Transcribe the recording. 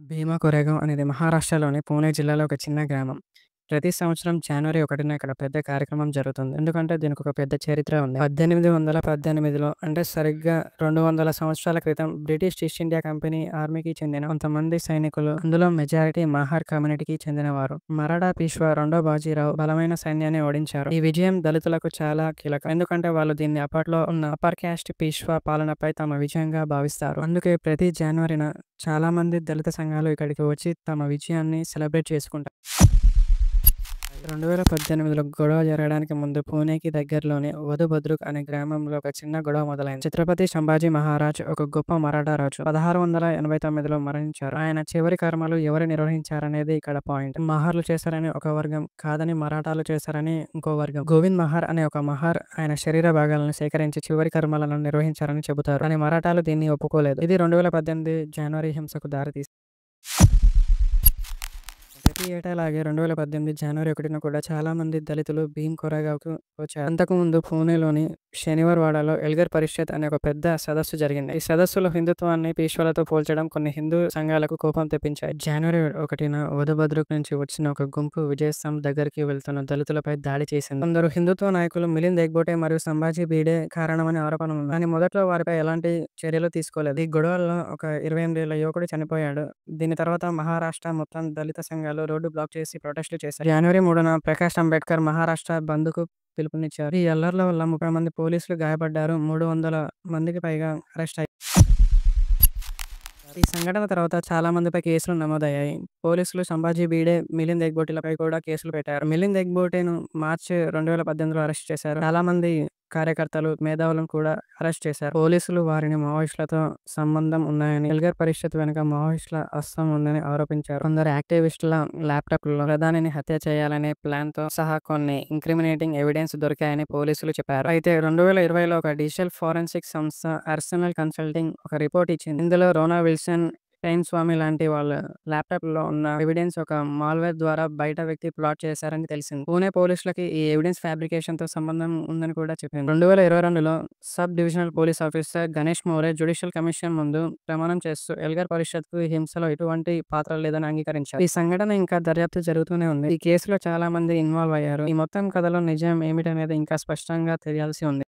భీమా కొరెగావ్ అనేది మహారాష్ట్రలోని పూణే జిల్లాలో ఒక చిన్న గ్రామం. ప్రతి సంవత్సరం జనవరి 1న ఇక్కడ పెద్ద కార్యక్రమం జరుగుతుంది. ఎందుకంటే దీనికొక పెద్ద చరిత్ర ఉంది. 1818లో అంటే సరిగ్గా 200 సంవత్సరాల క్రితం బ్రిటిష్ ఈస్ట్ ఇండియా కంపెనీ ఆర్మీకి చెందిన కొంతమంది సైనికులు, అందులో మెజారిటీ మహార్ కమ్యూనిటీకి చెందినవారు, మరాఠా పీష్వా రెండో బాజీరావు బలమైన సైన్యాన్ని ఓడించారు. ఈ విజయం దళితులకు చాలా కీలకం. ఎందుకంటే వాళ్ళు దీన్ని అప్పట్లో ఉన్న అప్పర్ క్యాస్ట్ పీష్వా పాలనపై తమ విజయంగా భావిస్తారు. అందుకే ప్రతి జనవరిన చాలా మంది దళిత సంఘాలు ఇక్కడికి వచ్చి తమ విజయాన్ని సెలబ్రేట్ చేసుకుంటారు. 2018లో గొడవ జరగడానికి ముందు పూణేకి దగ్గరలోని వదుభద్రుక్ అనే గ్రామంలో ఒక చిన్న గొడవ మొదలైంది. ఛత్రపతి సంభాజీ మహారాజ్ ఒక గొప్ప మరాఠా రాజు 1689లో మరణించారు. ఆయన చివరి కర్మలు ఎవరు నిర్వహించారనేది ఇక్కడ పాయింట్. మహార్లు చేశారని ఒక వర్గం, కాదని మరాఠాలు చేశారని ఇంకో వర్గం. గోవింద్ మహార్ అనే ఒక మహార్ ఆయన శరీర భాగాలను సేకరించి చివరి కర్మలను నిర్వహించారని చెబుతారు. కానీ మరాఠాలు దీన్ని ఒప్పుకోలేదు. ఇది 2018 జనవరి హింసకు దారితీసింది. ప్రతి ఏటాలాగే 2018 జనవరి 1న కూడా చాలా మంది దళితులు భీమ్ కొరెగావ్‌కు వచ్చారు. అంతకుముందు పూణేలోని శనివారవాడలో ఎల్గర్ పరిషత్ అనే ఒక పెద్ద సదస్సు జరిగింది. ఈ సదస్సులో హిందుత్వాన్ని పీష్వాలతో పోల్చడం కొన్ని హిందూ సంఘాలకు కోపం తెప్పించాయి. జనవరి 1న వదుభద్రుక్ నుంచి వచ్చిన ఒక గుంపు విజయస్తంభ్ దగ్గరికి వెళ్తున్న దళితులపై దాడి చేసింది. కొందరు హిందుత్వ నాయకులు మిలింద్ దేశ్బోటే మరియు సంభాజీ భిడే కారణమని ఆరోపణ ఉంది. కానీ మొదట్లో వారిపై ఎలాంటి చర్యలు తీసుకోలేదు. ఈ గొడవల్లో ఒక 28 ఏళ్ల యువకుడు చనిపోయాడు. దీని తర్వాత మహారాష్ట్ర మొత్తం దళిత సంఘాలు రోడ్డు బ్లాక్ చేసి ప్రొటెస్టులు చేశారు. జనవరి 3న ప్రకాష్ అంబేడ్కర్ మహారాష్ట్ర బంద్‌కు పిలుపునిచ్చారు. ఈ అల్లర్ల వల్ల 30 మంది పోలీసులు గాయపడ్డారు. 300 మందికి పైగా అరెస్ట్ అయ్యారు. ఈ సంఘటన తర్వాత చాలా మందిపై కేసులు నమోదయ్యాయి. పోలీసులు సంభాజీ భిడే, మిలింద్ దేశ్బోటేలపై కూడా కేసులు పెట్టారు. మిలింద్ దేశ్బోటేను మార్చి 2018లో అరెస్ట్ చేశారు. చాలా మంది కార్యకర్తలు, మేధావులను కూడా అరెస్ట్ చేశారు. పోలీసులు వారిని మావోయిస్టులతో సంబంధం ఉన్నాయని, ఎల్గర్ పరిషత్ వెనుక మావోయిస్టుల హస్తం ఉందని ఆరోపించారు. కొందరు యాక్టివిస్టుల ల్యాప్‌టాప్‌లలో ప్రధానిని హత్య చేయాలనే ప్లాన్‌తో సహా కొన్ని ఇంక్రిమినేటింగ్ ఎవిడెన్స్ దొరికాయని పోలీసులు చెప్పారు. అయితే 2020లో ఒక డిజిటల్ ఫోరెన్సిక్ సంస్థ ఆర్సెనల్ కన్సల్టింగ్ ఒక రిపోర్ట్ ఇచ్చింది. ఇందులో రోనా విల్సన్, టైన్ స్వామి లాంటి వాళ్ళ ల్యాప్‌టాప్‌లో ఉన్న ఎవిడెన్స్ ఒక మాల్వేర్ ద్వారా బయట వ్యక్తి ప్లాట్ చేశారని తెలిసింది. పూణే పోలీసులకి ఈ ఎవిడెన్స్ ఫ్యాబ్రికేషన్‌తో సంబంధం ఉందని కూడా చెప్పింది. 2022లో sub divisional police officer Ganesh More judicial commission ముందు ప్రమాణం చేస్తూ ఎల్గర్ పరిషత్‌కు ఈ హింసలో ఎటువంటి పాత్ర లేదని అంగీకరించారు. ఈ సంఘటన ఇంకా దర్యాప్తు జరుగుతూనే ఉంది. ఈ కేసులో చాలా మంది ఇన్వాల్వ్ అయ్యారు. ఈ మొత్తం కథలో నిజం ఏమిటనేది ఇంకా స్పష్టంగా తెలియాల్సి ఉంది.